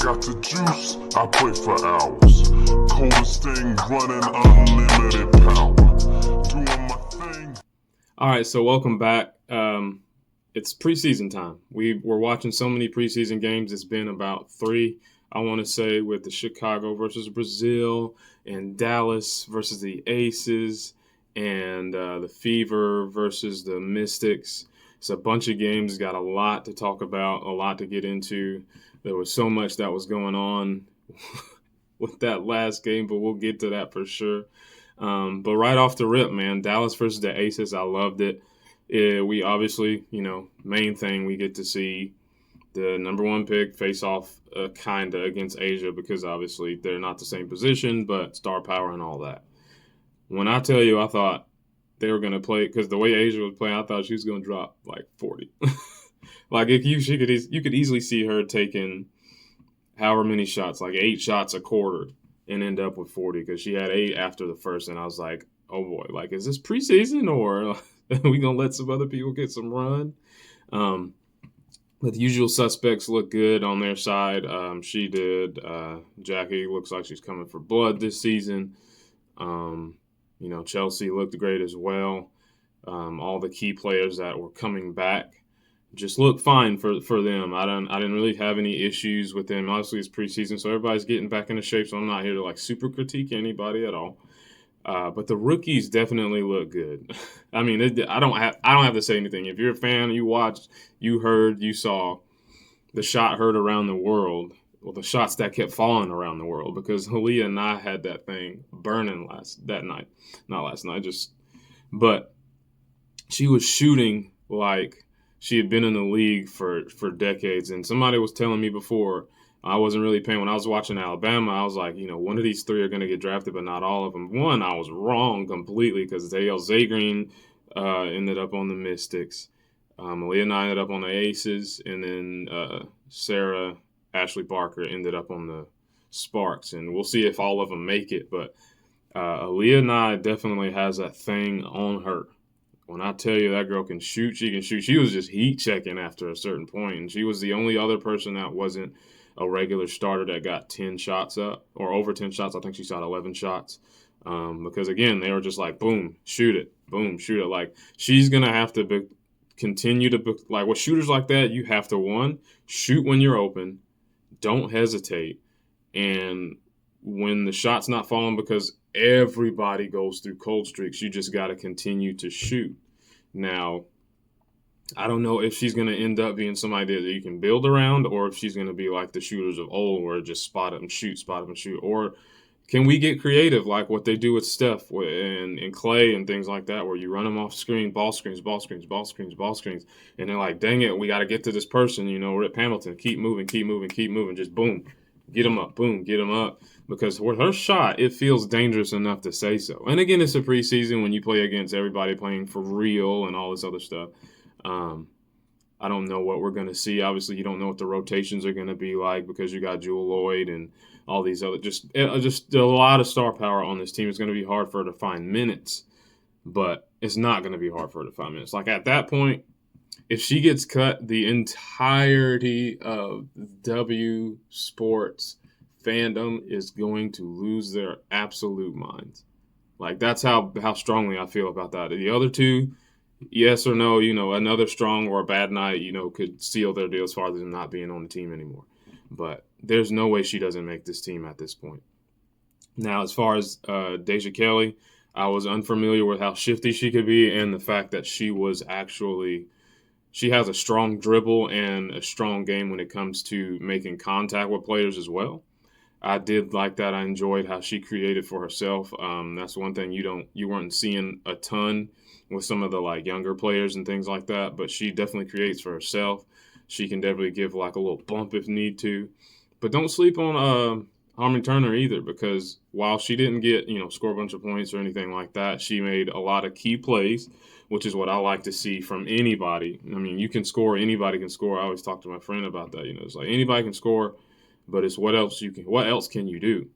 got the juice, I play for hours. Coldest thing running, unlimited power. Doing my thing. All right, so welcome back. It's preseason time. We're watching so many preseason games. It's been about 3, I want to say, with the Chicago versus Brazil and Dallas versus the Aces and the Fever versus the Mystics. It's a bunch of games, got a lot to talk about, a lot to get into. There was so much that was going on with that last game, but we'll get to that for sure. But right off the rip, man, Dallas versus the Aces, I loved it. We obviously, main thing, we get to see the number 1 pick face off kind of against Asia because obviously they're not the same position, but star power and all that. When I tell you, I thought they were going to play, because the way Asia was playing, I thought she was going to drop like 40. Like you could easily see her taking however many shots, like 8 shots a quarter, and end up with 40 because she had 8 after the first, and I was like, oh boy, like, is this preseason or are we going to let some other people get some run? But the usual suspects look good on their side. She did. Jackie looks like she's coming for blood this season. Chelsea looked great as well. All the key players that were coming back just looked fine for them. I didn't really have any issues with them. Obviously, it's preseason, so everybody's getting back into shape. So I'm not here to like super critique anybody at all. But the rookies definitely look good. I mean, I don't have to say anything. If you're a fan, you watched, you heard, you saw the shot heard around the world. Well, the shots that kept falling around the world, because Halia and I had that thing burning but she was shooting like she had been in the league for decades. And somebody was telling me before, I wasn't really paying. When I was watching Alabama, I was like, one of these 3 are going to get drafted, but not all of them. One, I was wrong completely because Zagreen ended up on the Mystics. Aaliyah and I ended up on the Aces. And then Sarah Ashley Barker ended up on the Sparks. And we'll see if all of them make it. But Aaliyah Nye definitely has that thing on her. When I tell you that girl can shoot, she can shoot. She was just heat checking after a certain point, and she was the only other person that wasn't a regular starter that got 10 shots up, or over 10 shots. I think she shot 11 shots. Because, again, they were just like, boom, shoot it. Boom, shoot it. Like, she's going to have to continue to – like, with shooters like that, you have to, 1, shoot when you're open. Don't hesitate. And when the shot's not falling, because everybody goes through cold streaks, you just got to continue to shoot. Now, I don't know if she's going to end up being somebody that you can build around, or if she's going to be like the shooters of old where just spot up and shoot. Or can we get creative like what they do with Steph and Clay and things like that, where you run them off screen, ball screens, and they're like, dang it, we got to get to this person, Rip Hamilton, keep moving, just boom, get them up, boom, get them up. Because with her shot, it feels dangerous enough to say so. And again, it's a preseason when you play against everybody playing for real and all this other stuff. I don't know what we're going to see. Obviously, you don't know what the rotations are going to be like because you got Jewel Lloyd and all these other just a lot of star power on this team. It's going to be hard for her to find minutes, but it's not going to be hard for her to find minutes. Like at that point, if she gets cut, the entirety of W Sports fandom is going to lose their absolute minds. Like that's how strongly I feel about that. The other 2, yes or no, another strong or a bad night, could seal their deal as far as them not being on the team anymore. But there's no way she doesn't make this team at this point. Now, as far as Deja Kelly, I was unfamiliar with how shifty she could be, and the fact that she has a strong dribble and a strong game when it comes to making contact with players as well. I did like that. I enjoyed how she created for herself. That's one thing you weren't seeing a ton with some of the like younger players and things like that, but she definitely creates for herself. She can definitely give like a little bump if need to. But don't sleep on Harmony Turner either, because while she didn't get, score a bunch of points or anything like that, she made a lot of key plays, which is what I like to see from anybody. I mean, you can score, anybody can score. I always talk to my friend about that. It's like anybody can score, but it's what else can you do?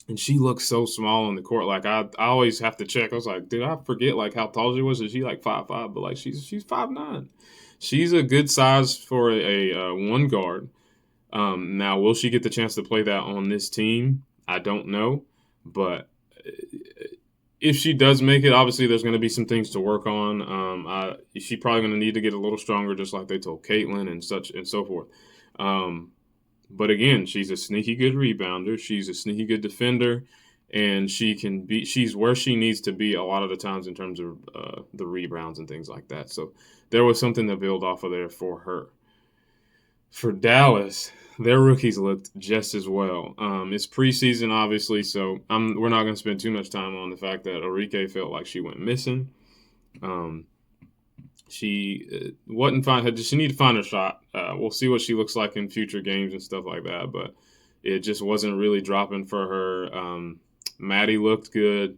And she looks so small on the court. Like I always have to check. I was like, did I forget like how tall she was? Is she like 5'5"? But like she's 5'9". She's a good size for a one guard. Now, will she get the chance to play that on this team? I don't know. But if she does make it, obviously there's going to be some things to work on. She's probably going to need to get a little stronger, just like they told Caitlin and such and so forth. But again, she's a sneaky good rebounder. She's a sneaky good defender, and she's where she needs to be a lot of the times in terms of the rebounds and things like that. So there was something to build off of there for her. For Dallas, their rookies looked just as well. It's preseason, obviously, so we're not going to spend too much time on the fact that Arike felt like she went missing. She wasn't fine. She needed to find her shot. We'll see what she looks like in future games and stuff like that, but it just wasn't really dropping for her. Maddie looked good.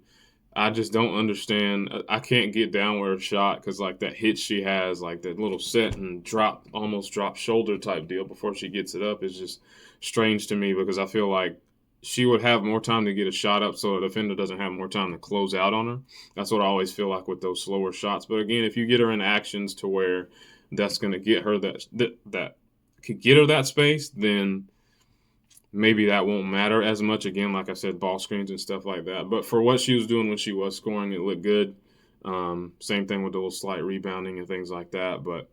I just don't understand. I can't get down with her shot because, like, that hit she has, like that little set and almost drop shoulder type deal before she gets it up is just strange to me because I feel like she would have more time to get a shot up so the defender doesn't have more time to close out on her. That's what I always feel like with those slower shots. But again, if you get her in actions to where that's going to get her that could get her that space, then maybe that won't matter as much. Again, like I said, ball screens and stuff like that. But for what she was doing when she was scoring, it looked good. Same thing with the little slight rebounding and things like that. But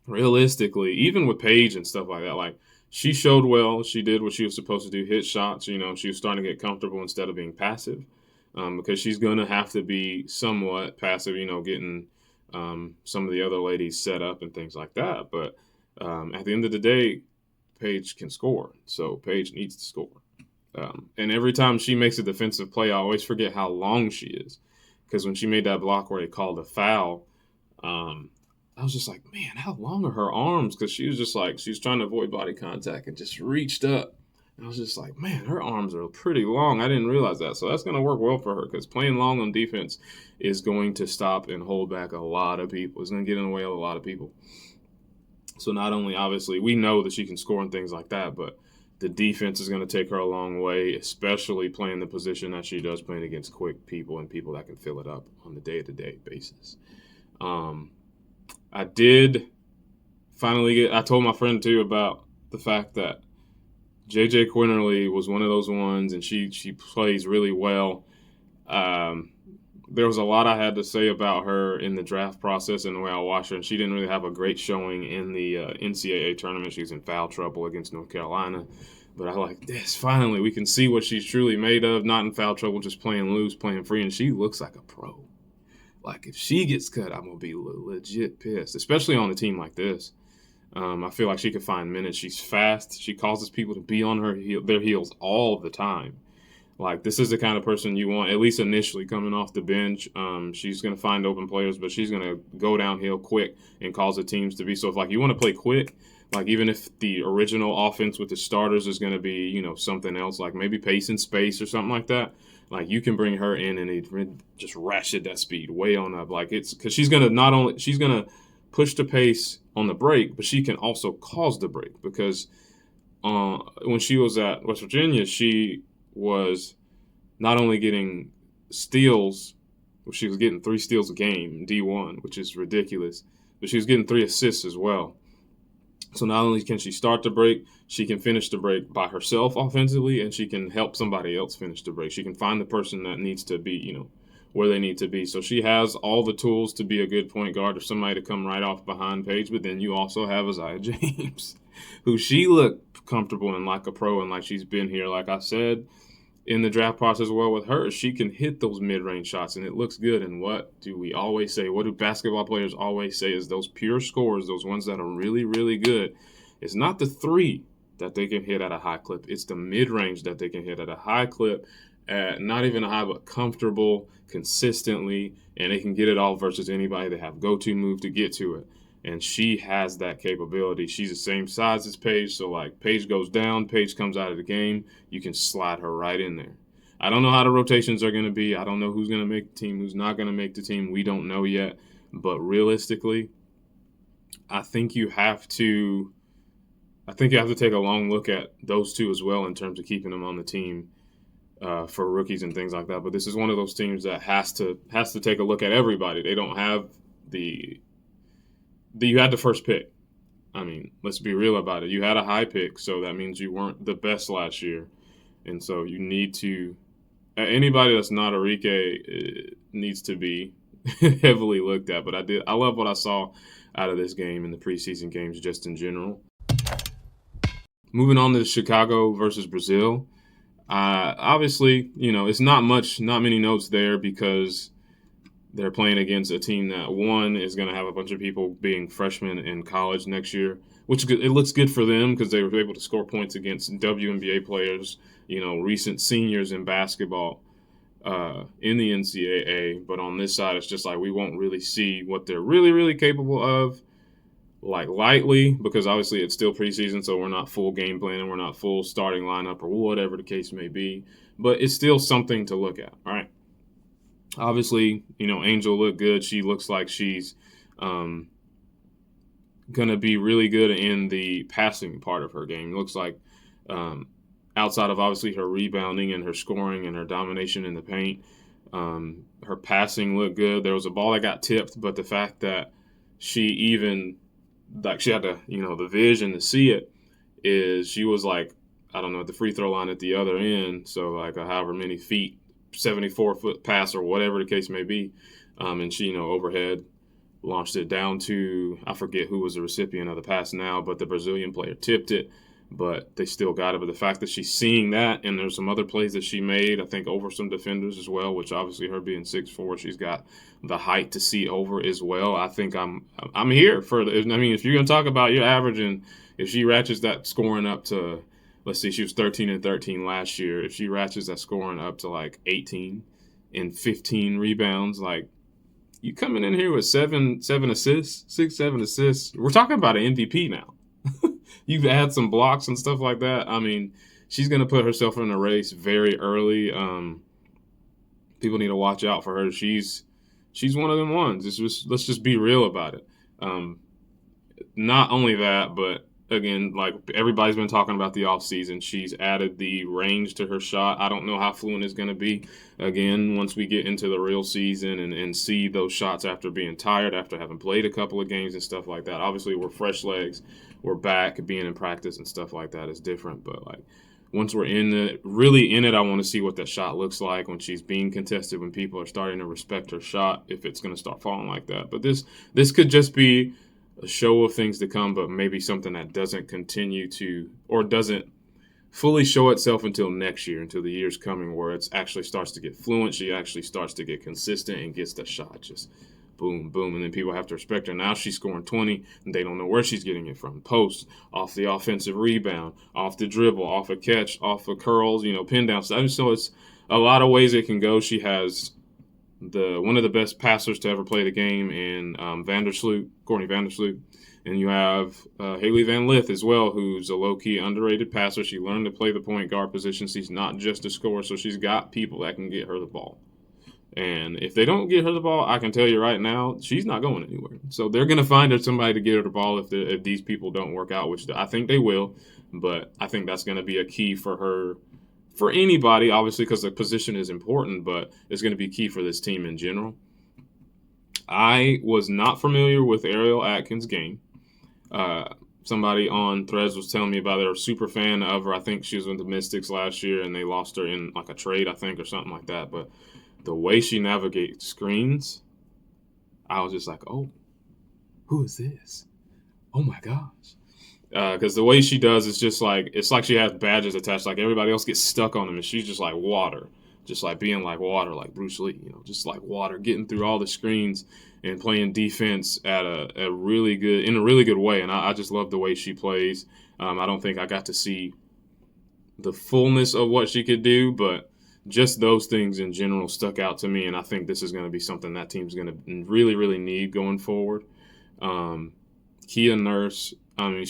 realistically, even with Paige and stuff like that, like she showed well. She did what she was supposed to do, hit shots. She was starting to get comfortable instead of being passive because she's going to have to be somewhat passive, getting some of the other ladies set up and things like that. But at the end of the day, Paige can score, so Paige needs to score. And every time she makes a defensive play, I always forget how long she is. Because when she made that block where they called a foul, I was just like, man, how long are her arms? Because she was just like, she was trying to avoid body contact and just reached up. And I was just like, man, her arms are pretty long. I didn't realize that. So that's going to work well for her because playing long on defense is going to stop and hold back a lot of people. It's going to get in the way of a lot of people. So not only, obviously, we know that she can score and things like that, but the defense is going to take her a long way, especially playing the position that she does, playing against quick people and people that can fill it up on the day-to-day basis. I did finally I told my friend, too, about the fact that JJ Quinterly was one of those ones, and she plays really well. There was a lot I had to say about her in the draft process and the way I watched her, and she didn't really have a great showing in the NCAA tournament. She's in foul trouble against North Carolina. But I like this. Finally, we can see what she's truly made of, not in foul trouble, just playing loose, playing free, and she looks like a pro. Like, if she gets cut, I'm going to be legit pissed, especially on a team like this. I feel like she could find minutes. She's fast. She causes people to be on their heels all the time. Like, this is the kind of person you want, at least initially, coming off the bench. She's going to find open players, but she's going to go downhill quick and cause the teams to be. So, if, like, you want to play quick, like, even if the original offense with the starters is going to be, something else, like maybe pace and space or something like that, like, you can bring her in and just ratchet that speed way on up. Like, it's because she's going to push the pace on the break, but she can also cause the break because when she was at West Virginia, she was not only getting steals, she was getting 3 steals a game, D1, which is ridiculous, but she was getting 3 assists as well. So not only can she start the break, she can finish the break by herself offensively, and she can help somebody else finish the break. She can find the person that needs to be, where they need to be. So she has all the tools to be a good point guard or somebody to come right off behind Paige. But then you also have Isaiah James, who she looked comfortable in like a pro and like she's been here. Like I said, in the draft process well with her, she can hit those mid-range shots, and it looks good. And what do we always say? What do basketball players always say is those pure scores, those ones that are really, really good, it's not the 3 that they can hit at a high clip. It's the mid-range that they can hit at a high clip, at not even a high, but comfortable, consistently, and they can get it all versus anybody. They have go-to move to get to it. And she has that capability. She's the same size as Paige, so like Paige goes down, Paige comes out of the game, you can slide her right in there. I don't know how the rotations are going to be. I don't know who's going to make the team, who's not going to make the team. We don't know yet. But realistically, I think you have to take a long look at those two as well in terms of keeping them on the team for rookies and things like that. But this is one of those teams that has to take a look at everybody. They don't have you had the first pick. I mean, let's be real about it. You had a high pick, so that means you weren't the best last year. And so you need to anybody that's not Arike needs to be heavily looked at. But I love what I saw out of this game in the preseason games just in general. Moving on to Chicago versus Brazil. Obviously, it's not many notes there because they're playing against a team that, one, is going to have a bunch of people being freshmen in college next year, which it looks good for them because they were able to score points against WNBA players, recent seniors in basketball in the NCAA. But on this side, it's just like we won't really see what they're really, really capable of, like lightly, because obviously it's still preseason, so we're not full game planning, we're not full starting lineup or whatever the case may be. But it's still something to look at, all right? Obviously, Angel looked good. She looks like she's going to be really good in the passing part of her game. It looks like outside of obviously her rebounding and her scoring and her domination in the paint, her passing looked good. There was a ball that got tipped, but the fact that she had the vision to see it is she was like, I don't know, at the free throw line at the other end. So like however many feet, 74-foot pass or whatever the case may be. And she, overhead launched it down to, I forget who was the recipient of the pass now, but the Brazilian player tipped it, but they still got it. But the fact that she's seeing that, and there's some other plays that she made, I think over some defenders as well, which obviously her being 6'4", she's got the height to see over as well. I think I'm here for if you're going to talk about your average, and if she ratchets that scoring up to, let's see, she was 13 and 13 last year. If she ratchets that scoring up to like 18 and 15 rebounds, like you coming in here with seven assists, 6-7 assists. We're talking about an MVP now. You've had some blocks and stuff like that. I mean, she's going to put herself in a race very early. People need to watch out for her. She's one of them ones. Let's just be real about it. Not only that, but again, like everybody's been talking about the offseason, she's added the range to her shot. I don't know how fluent it's going to be, again, once we get into the real season and see those shots after being tired, after having played a couple of games and stuff like that. Obviously, we're fresh legs. We're back. Being in practice and stuff like that is different. But, like, once we're really in it, I want to see what that shot looks like when she's being contested, when people are starting to respect her shot, if it's going to start falling like that. But this could just be a show of things to come, but maybe something that doesn't continue to, or doesn't fully show itself until next year, until the year's coming, where it actually starts to get fluent. She actually starts to get consistent and gets the shot just boom, boom, and then people have to respect her. Now she's scoring 20, and they don't know where she's getting it from. Post, off the offensive rebound, off the dribble, off a catch, off of curls, pin down stuff. So it's a lot of ways it can go. She has one of the best passers to ever play the game in Courtney Vandersloot. And you have Haley Van Lith as well, who's a low-key underrated passer. She learned to play the point guard position. She's not just a scorer, so she's got people that can get her the ball. And if they don't get her the ball, I can tell you right now, she's not going anywhere. So they're going to find her somebody to get her the ball if these people don't work out, which I think they will. But I think that's going to be a key for her, for anybody, obviously, because the position is important, but it's going to be key for this team in general. I was not familiar with Ariel Atkins' game. Somebody on Threads was telling me about it. They're a super fan of her. I think she was with the Mystics last year, and they lost her in like a trade, I think, or something like that. But the way she navigates screens, I was just like, oh, who is this? Oh, my gosh. Because the way she does is just like, it's like she has badges attached. Like everybody else gets stuck on them, and she's just like water. Just like being like water, like Bruce Lee, just like water, getting through all the screens and playing defense at in a really good way. And I just love the way she plays. I don't think I got to see the fullness of what she could do, but just those things in general stuck out to me. And I think this is going to be something that team's going to really, really need going forward. Kia Nurse, I mean,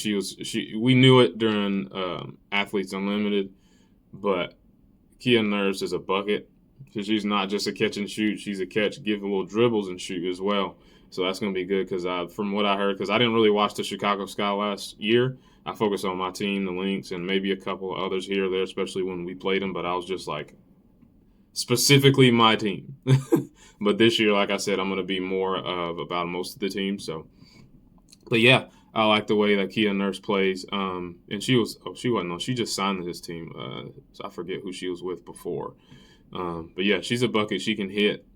we knew it during Athletes Unlimited, but Kia Nurse is a bucket. So she's not just a catch and shoot. She's a catch, give a little dribbles and shoot as well. So that's going to be good because from what I heard, because I didn't really watch the Chicago Sky last year. I focused on my team, the Lynx, and maybe a couple of others here or there, especially when we played them. But I was just like, specifically my team. But this year, like I said, I'm going to be more about most of the team. So, but yeah, I like the way that Kia Nurse plays. And she wasn't. No, she just signed to this team. So I forget who she was with before. But yeah, she's a bucket. She can hit.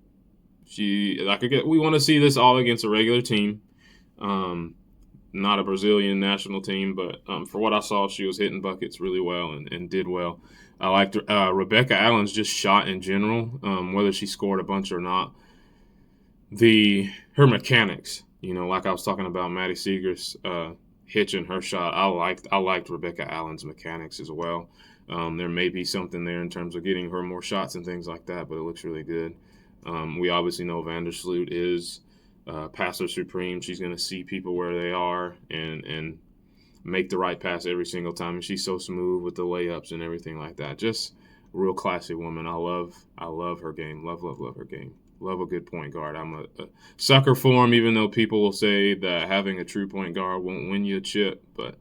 We want to see this all against a regular team. Not a Brazilian national team, but for what I saw, she was hitting buckets really well and did well. I liked Rebecca Allen's just shot in general, whether she scored a bunch or not. Her mechanics, like I was talking about Maddie Seegers hitching her shot. I liked Rebecca Allen's mechanics as well. There may be something there in terms of getting her more shots and things like that, but it looks really good. We obviously know Vandersloot is passer supreme. She's going to see people where they are and make the right pass every single time. And she's so smooth with the layups and everything like that. Just a real classy woman. I love her game. Love her game. Love a good point guard. I'm a sucker for him, even though people will say that having a true point guard won't win you a chip. But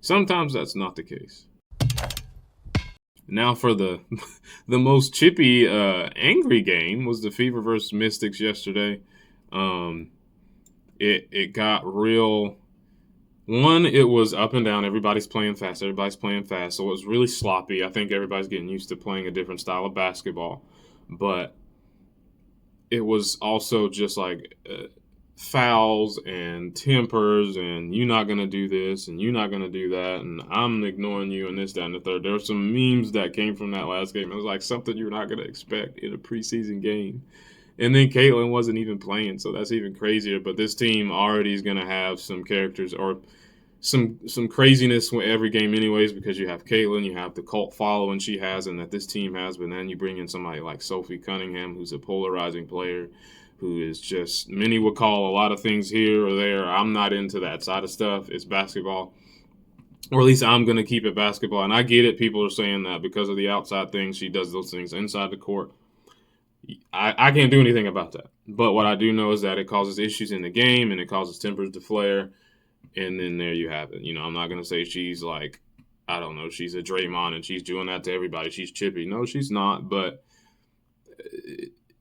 sometimes that's not the case. Now for the most chippy, angry game was the Fever versus Mystics yesterday. It got real. One, it was up and down. Everybody's playing fast. So it was really sloppy. I think everybody's getting used to playing a different style of basketball. But it was also just like fouls and tempers and you're not going to do this and you're not going to do that and I'm ignoring you and this, that, and the third. There were some memes that came from that last game. It was like something you're not going to expect in a preseason game. And then Caitlin wasn't even playing, so that's even crazier. But this team already is going to have some characters or some craziness with every game anyways, because you have Caitlin, you have the cult following she has and that this team has, but then you bring in somebody like Sophie Cunningham, who's a polarizing player, who is just, many would call a lot of things here or there. I'm not into that side of stuff. It's basketball. Or at least I'm going to keep it basketball. And I get it. People are saying that because of the outside things, she does those things inside the court. I can't do anything about that. But what I do know is that it causes issues in the game and it causes tempers to flare. And then there you have it. I'm not going to say she's like, I don't know, she's a Draymond and she's doing that to everybody. She's chippy. No, she's not. But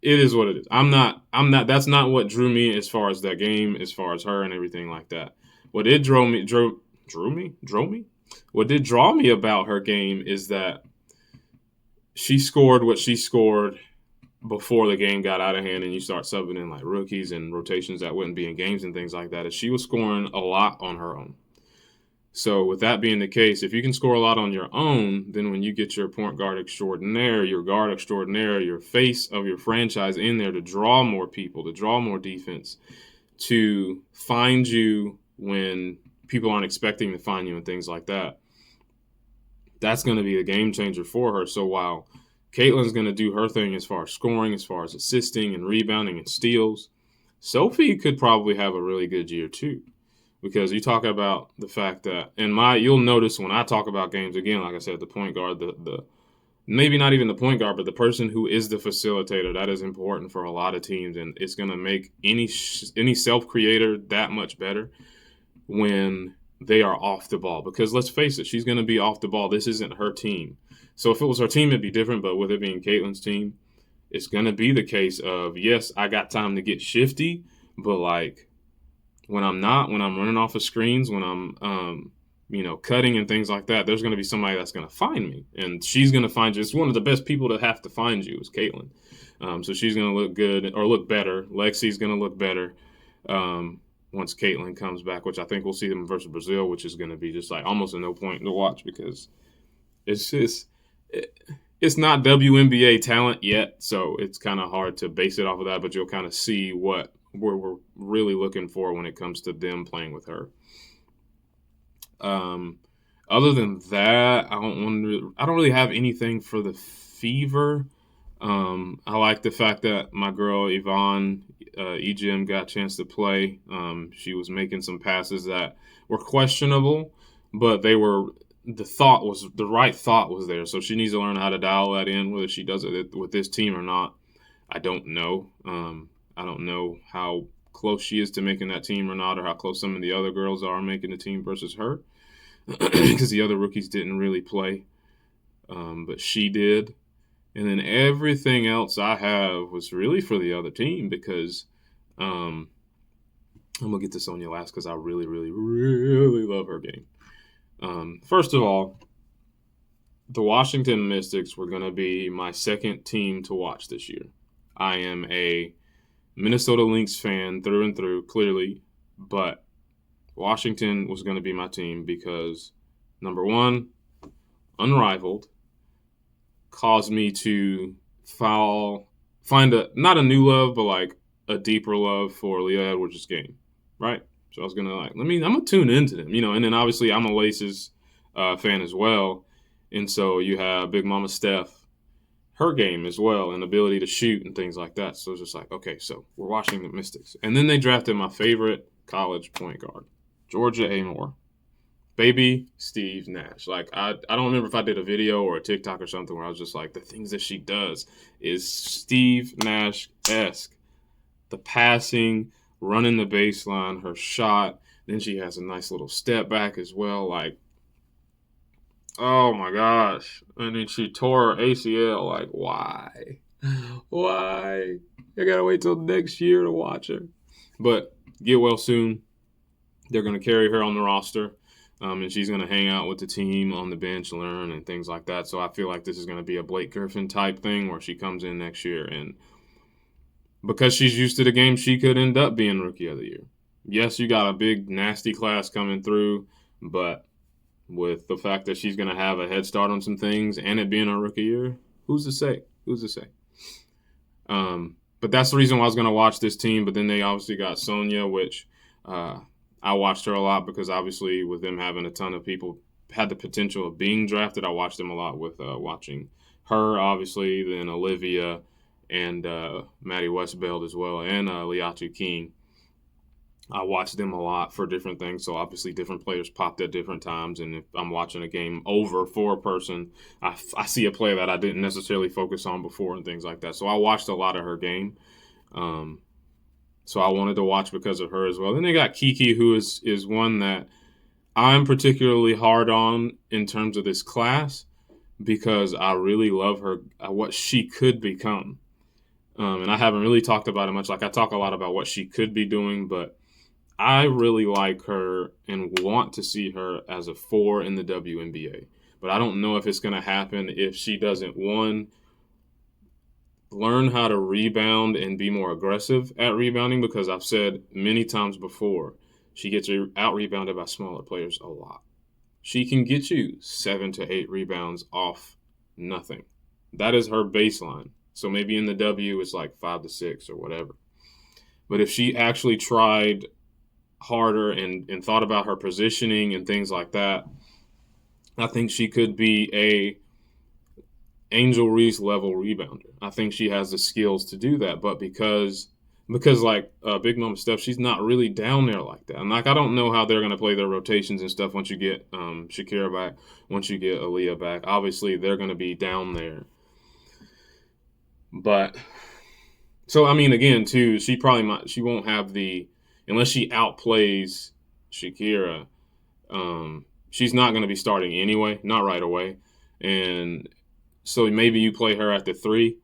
it is what it is. I'm not, that's not what drew me as far as that game, as far as her and everything like that. What did draw me? What did draw me about her game is that she scored what she scored before the game got out of hand and you start subbing in like rookies and rotations that wouldn't be in games and things like that, is she was scoring a lot on her own. So with that being the case, if you can score a lot on your own, then when you get your point guard extraordinaire, your guard extraordinaire, your face of your franchise in there to draw more people, to draw more defense, to find you when people aren't expecting to find you and things like that, that's going to be a game changer for her. So while Caitlin's going to do her thing as far as scoring, as far as assisting and rebounding and steals, Sophie could probably have a really good year too. Because you talk about the fact that, you'll notice when I talk about games, again, like I said, the point guard, the maybe not even the point guard, but the person who is the facilitator, that is important for a lot of teams, and it's going to make any self-creator that much better when they are off the ball. Because let's face it, she's going to be off the ball. This isn't her team. So if it was her team, it'd be different, but with it being Caitlin's team, it's going to be the case of, yes, I got time to get shifty, but like when I'm running off of screens, when I'm, cutting and things like that, there's going to be somebody that's going to find me, and she's going to find you. It's one of the best people to have to find you is Caitlin. So she's going to look good or look better. Lexi's going to look better once Caitlin comes back, which I think we'll see them versus Brazil, which is going to be just like almost a no point to watch because it's not WNBA talent yet, so it's kind of hard to base it off of that, but you'll kind of see what we're really looking for when it comes to them playing with her. Other than that, I don't really have anything for the Fever. I like the fact that my girl Yvonne Ejim got a chance to play. She was making some passes that were questionable, but the right thought was there. So she needs to learn how to dial that in. Whether she does it with this team or not, I don't know. I don't know how close she is to making that team or not, or how close some of the other girls are making the team versus her, because the other rookies didn't really play, but she did. And then everything else I have was really for the other team because I'm going to get to Sonya last because I really, really, really love her game. First of all, the Washington Mystics were going to be my second team to watch this year. I am a Minnesota Lynx fan through and through, clearly, but Washington was going to be my team because, number one, unrivaled, caused me to find not a new love, but like a deeper love for Leah Edwards' game, right? So I was gonna I'm gonna tune into them, and then obviously I'm a Laces fan as well, and so you have Big Mama Steph, her game as well, and ability to shoot and things like that. So it's just like, okay, so we're watching the Mystics, and then they drafted my favorite college point guard, Georgia Amore. Baby Steve Nash. Like, I don't remember if I did a video or a TikTok or something where I was just like, the things that she does is Steve Nash-esque. The passing, running the baseline, her shot. Then she has a nice little step back as well. Like, oh my gosh. And then she tore her ACL. Like, why? Why? I gotta wait till next year to watch her. But get well soon. They're going to carry her on the roster. And she's going to hang out with the team on the bench, learn, and things like that. So I feel like this is going to be a Blake Griffin type thing where she comes in next year. And because she's used to the game, she could end up being Rookie of the Year. Yes, you got a big, nasty class coming through. But with the fact that she's going to have a head start on some things and it being a Rookie Year, who's to say? Who's to say? But that's the reason why I was going to watch this team. But then they obviously got Sonya, which I watched her a lot because obviously with them having a ton of people had the potential of being drafted, I watched them a lot with watching her, obviously, then Olivia and Maddie Westbeld as well, and Liatu King. I watched them a lot for different things, so obviously different players popped at different times, and if I'm watching a game over for a person, I see a player that I didn't necessarily focus on before and things like that. So I watched a lot of her game. So I wanted to watch because of her as well. Then they got Kiki, who is one that I'm particularly hard on in terms of this class because I really love her, what she could become. And I haven't really talked about it much. Like, I talk a lot about what she could be doing, but I really like her and want to see her as a 4 in the WNBA. But I don't know if it's going to happen if she doesn't, one, learn how to rebound and be more aggressive at rebounding, because I've said many times before, she gets out-rebounded by smaller players a lot. She can get you 7 to 8 rebounds off nothing. That is her baseline. So maybe in the W it's like 5 to 6 or whatever. But if she actually tried harder and thought about her positioning and things like that, I think she could be a Angel Reese level rebounder. I think she has the skills to do that, but because like Big Mama Steph, she's not really down there like that. And like, I don't know how they're going to play their rotations and stuff once you get Shakira back, once you get Aaliyah back. Obviously, they're going to be down there. But so I mean, again, too, she won't have unless she outplays Shakira. She's not going to be starting anyway, not right away, and so maybe you play her at the 3,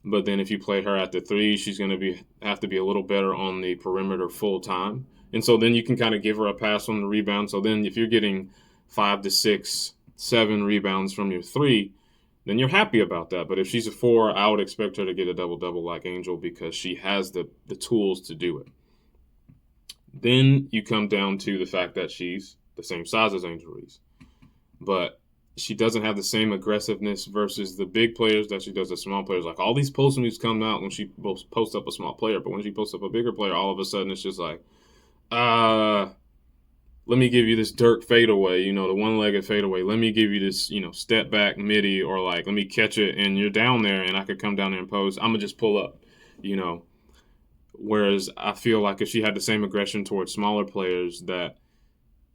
but then if you play her at the 3, she's going to have to be a little better on the perimeter full time. And so then you can kind of give her a pass on the rebound. So then if you're getting 5 to 6, 7 rebounds from your 3, then you're happy about that. But if she's a 4, I would expect her to get a double-double like Angel because she has the tools to do it. Then you come down to the fact that she's the same size as Angel Reese. But she doesn't have the same aggressiveness versus the big players that she does the small players. Like, all these post moves come out when she posts up a small player, but when she posts up a bigger player, all of a sudden it's just like, let me give you this Dirk fadeaway, the one-legged fadeaway. Let me give you this, step back midi, or like, let me catch it and you're down there and I could come down there and pose. I'm going to just pull up, Whereas I feel like if she had the same aggression towards smaller players, that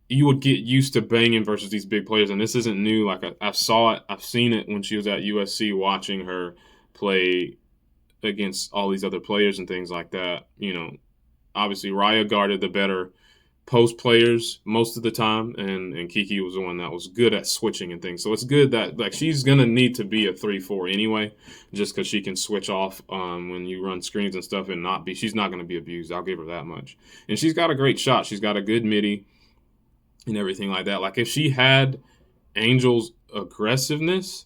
you would get used to banging versus these big players. And this isn't new. Like, I've seen it when she was at USC, watching her play against all these other players and things like that. Obviously Raya guarded the better post players most of the time, and Kiki was the one that was good at switching and things. So it's good that like she's gonna need to be a 3-4 anyway, just because she can switch off when you run screens and stuff and not be. She's not gonna be abused. I'll give her that much. And she's got a great shot. She's got a good midi and everything like that. Like if she had Angel's aggressiveness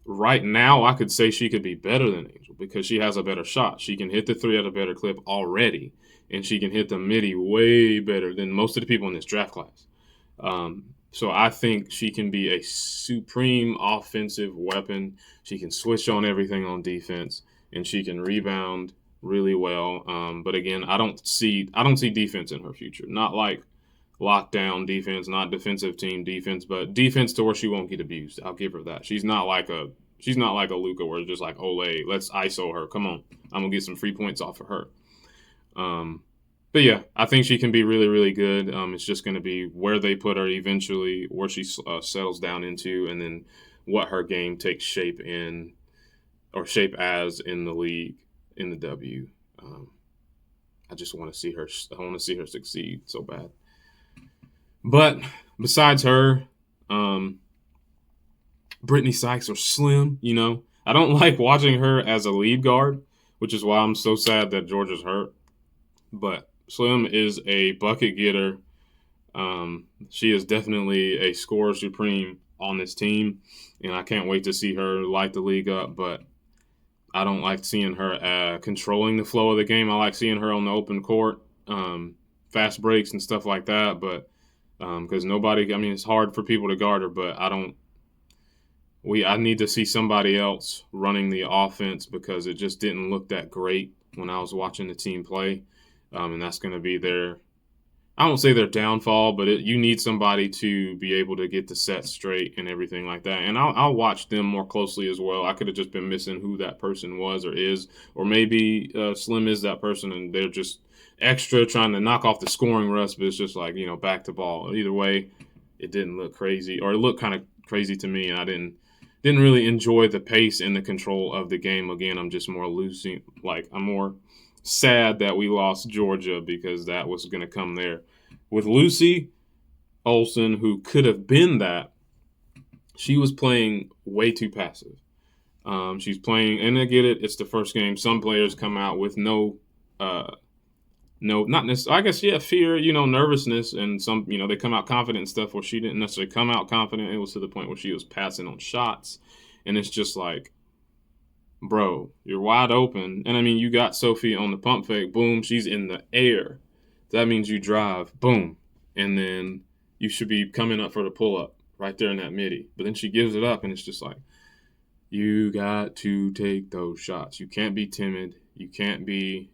right now, I could say she could be better than Angel because she has a better shot. She can hit the three at a better clip already, and she can hit the midi way better than most of the people in this draft class. So I think she can be a supreme offensive weapon. She can switch on everything on defense, and she can rebound really well. But again, I don't see defense in her future. Not like lockdown defense, not defensive team defense, but defense to where she won't get abused. I'll give her that. She's not like a Luka where it's just like, Olay, let's ISO her. Come on, I'm gonna get some free points off of her. But yeah, I think she can be really, really good. It's just gonna be where they put her eventually, where she settles down into, and then what her game takes shape in or shape as in the league in the W. I just want to see her. I want to see her succeed so bad. But besides her, Brittany Sykes or Slim, I don't like watching her as a lead guard, which is why I'm so sad that Georgia's hurt. But Slim is a bucket getter. She is definitely a scorer supreme on this team, and I can't wait to see her light the league up. But I don't like seeing her controlling the flow of the game. I like seeing her on the open court, fast breaks and stuff like that. But because it's hard for people to guard her, but I need to see somebody else running the offense because it just didn't look that great when I was watching the team play. And that's going to be I won't say their downfall, but you need somebody to be able to get the set straight and everything like that. And I'll watch them more closely as well. I could have just been missing who that person was or is, or maybe Slim is that person and they're just extra trying to knock off the scoring rust, but it's just like, back to ball. Either way, it didn't look crazy, or it looked kind of crazy to me, and I didn't really enjoy the pace and the control of the game. Again, I'm just more losing. Like, I'm more sad that we lost Georgia because that was going to come there. With Lucy Olsen, who could have been that, she was playing way too passive. She's playing, and I get it, it's the first game. Some players come out with no, not necessarily, I guess, fear, nervousness, and some, they come out confident and stuff where she didn't necessarily come out confident. It was to the point where she was passing on shots, and it's just like, bro, you're wide open. And you got Sophie on the pump fake, boom, she's in the air. That means you drive, boom, and then you should be coming up for the pull-up right there in that midi. But then she gives it up, and it's just like, you got to take those shots. You can't be timid. You can't be,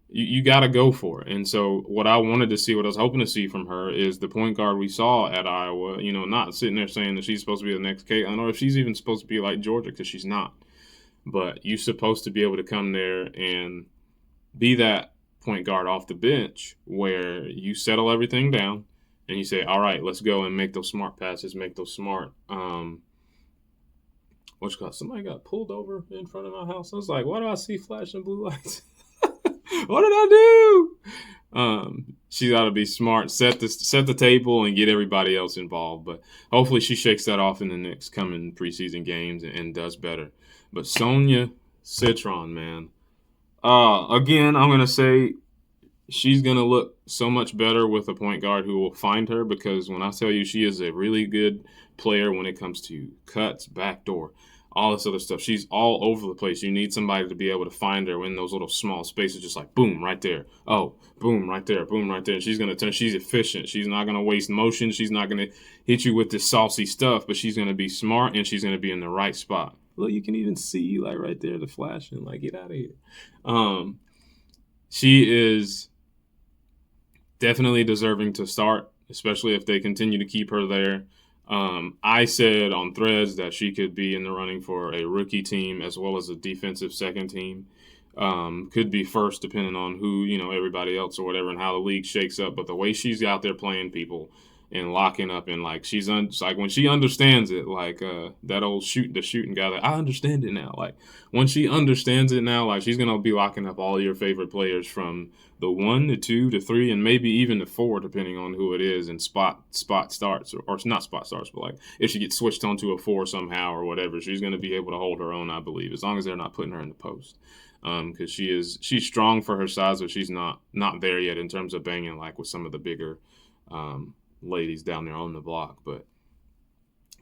you got to go for it. And so what I wanted to see, what I was hoping to see from her is the point guard we saw at Iowa, not sitting there saying that she's supposed to be the next Caitlin or if she's even supposed to be like Georgia, because she's not. But you're supposed to be able to come there and be that point guard off the bench where you settle everything down and you say, all right, let's go and make those smart passes, make those smart somebody got pulled over in front of my house. I was like, why do I see flashing blue lights? What did I do? She's got to be smart, set the table, and get everybody else involved. But hopefully she shakes that off in the next coming preseason games and does better. But Sonia Citron, man. Again, I'm going to say she's going to look so much better with a point guard who will find her, because when I tell you she is a really good player when it comes to cuts, backdoor, all this other stuff. She's all over the place. You need somebody to be able to find her in those little small spaces, just like boom, right there. Oh, boom, right there, boom, right there. And she's going to turn. She's efficient. She's not going to waste motion. She's not going to hit you with this saucy stuff, but she's going to be smart and she's going to be in the right spot. Look, you can even see like right there the flashing. Like, get out of here. She is definitely deserving to start, especially if they continue to keep her there. I said on Threads that she could be in the running for a rookie team as well as a defensive second team. Could be first depending on who, everybody else or whatever and how the league shakes up. But the way she's out there playing people, and locking up, and like it's like when she understands it, like that old shooting guy, like, I understand it now. Like when she understands it now, like she's gonna be locking up all your favorite players from the 1 to 2 to 3 and maybe even to 4, depending on who it is, and spot starts, or not spot starts, but like if she gets switched onto a 4 somehow or whatever, she's gonna be able to hold her own, I believe, as long as they're not putting her in the post. Because she's strong for her size, but she's not there yet in terms of banging like with some of the bigger ladies down there on the block. But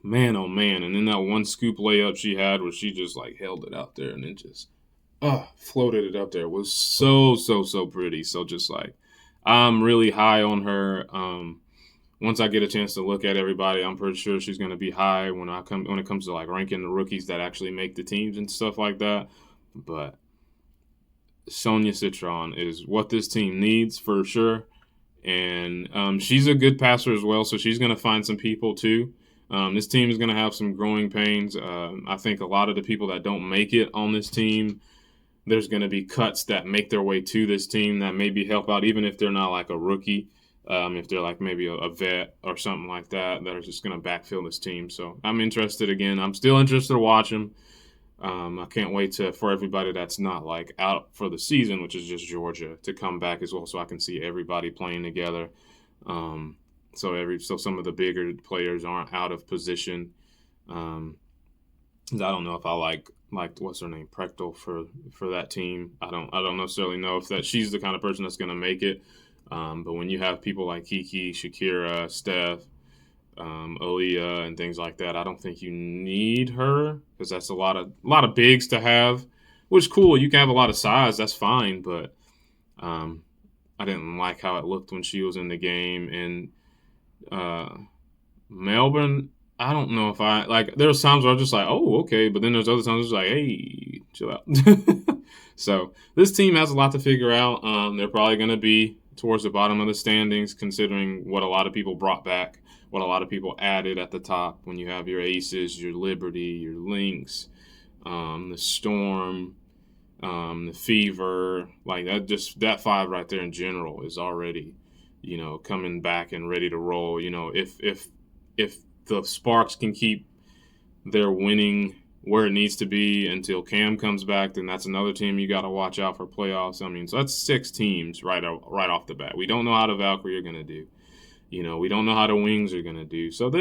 man, oh man, and then that one scoop layup she had where she just like held it out there and then just floated it up there was so pretty. So just like I'm really high on her. Once I get a chance to look at everybody, I'm pretty sure she's going to be high when it comes to like ranking the rookies that actually make the teams and stuff like that. But Sonia Citron is what this team needs for sure. And she's a good passer as well, so she's going to find some people too. This team is going to have some growing pains. I think a lot of the people that don't make it on this team, there's going to be cuts that make their way to this team that maybe help out, even if they're not like a rookie. If they're like maybe a vet or something like that are just going to backfill this team. So I'm interested again. I'm still interested to watch them. I can't wait for everybody that's not like out for the season, which is just Georgia, to come back as well, so I can see everybody playing together. So some of the bigger players aren't out of position. I don't know if I like what's her name, Prechtel, for that team. I don't necessarily know if that she's the kind of person that's going to make it. But when you have people like Kiki, Shakira, Steph, Aaliyah, and things like that, I don't think you need her, because that's a lot of bigs to have, which is cool. You can have a lot of size, that's fine, but I didn't like how it looked when she was in the game. And Melbourne, I don't know if I like. There's times where I'm just like, oh, okay, but then there's other times it's like, hey, chill out. So this team has a lot to figure out. They're probably going to be towards the bottom of the standings, considering what a lot of people brought back, what a lot of people added at the top. When you have your Aces, your Liberty, your Lynx, the Storm, the Fever, like that 5 right there in general is already, coming back and ready to roll. If the Sparks can keep their winning where it needs to be until Cam comes back, then that's another team you got to watch out for playoffs. I mean, so that's 6 teams right off the bat. We don't know how the Valkyrie are going to do. We don't know how the Wings are going to do. So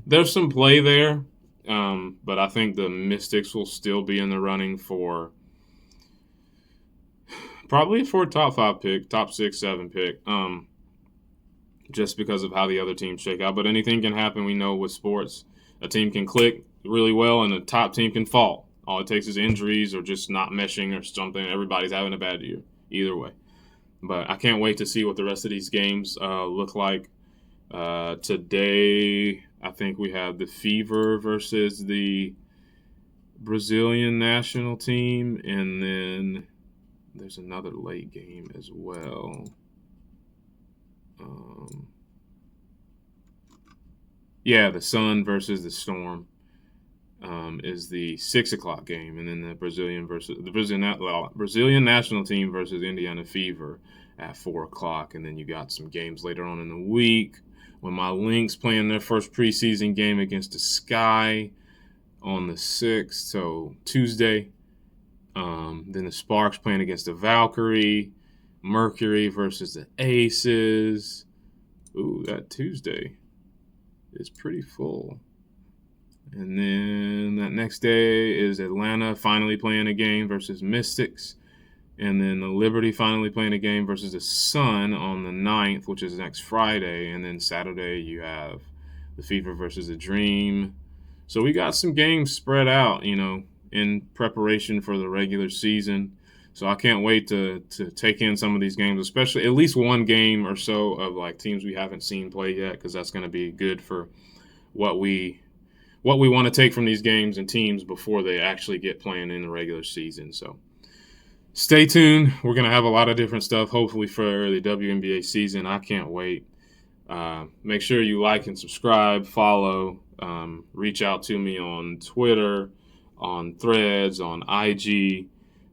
there's some play there, but I think the Mystics will still be in the running for probably for a top 5 pick, top 6, 7 pick, just because of how the other teams shake out. But anything can happen. We know with sports, a team can click really well and the top team can fall. All it takes is injuries or just not meshing or something. Everybody's having a bad year either way. But I can't wait to see what the rest of these games look like. Today, I think we have the Fever versus the Brazilian national team, and then there's another late game as well. The Sun versus the Storm is the 6:00 game, and then the Brazilian national team versus Indiana Fever at 4:00, and then you got some games later on in the week when my Lynx playing their first preseason game against the Sky on the 6th, so Tuesday. Then the Sparks playing against the Valkyrie, Mercury versus the Aces. Ooh, that Tuesday is pretty full. And then that next day is Atlanta finally playing a game versus Mystics. And then the Liberty finally playing a game versus the Sun on the 9th, which is next Friday. And then Saturday you have the Fever versus the Dream. So we got some games spread out, in preparation for the regular season. So I can't wait to take in some of these games, especially at least one game or so of like teams we haven't seen play yet, because that's going to be good for what we want to take from these games and teams before they actually get playing in the regular season. So stay tuned. We're going to have a lot of different stuff, hopefully, for the WNBA season. I can't wait. Make sure you like and subscribe, follow, reach out to me on Twitter, on Threads, on IG,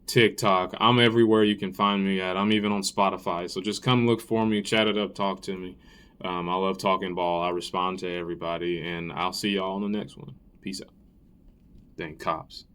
TikTok. I'm everywhere you can find me at. I'm even on Spotify. So just come look for me, chat it up, talk to me. I love talking ball. I respond to everybody, and I'll see y'all on the next one. Peace out. Dang cops.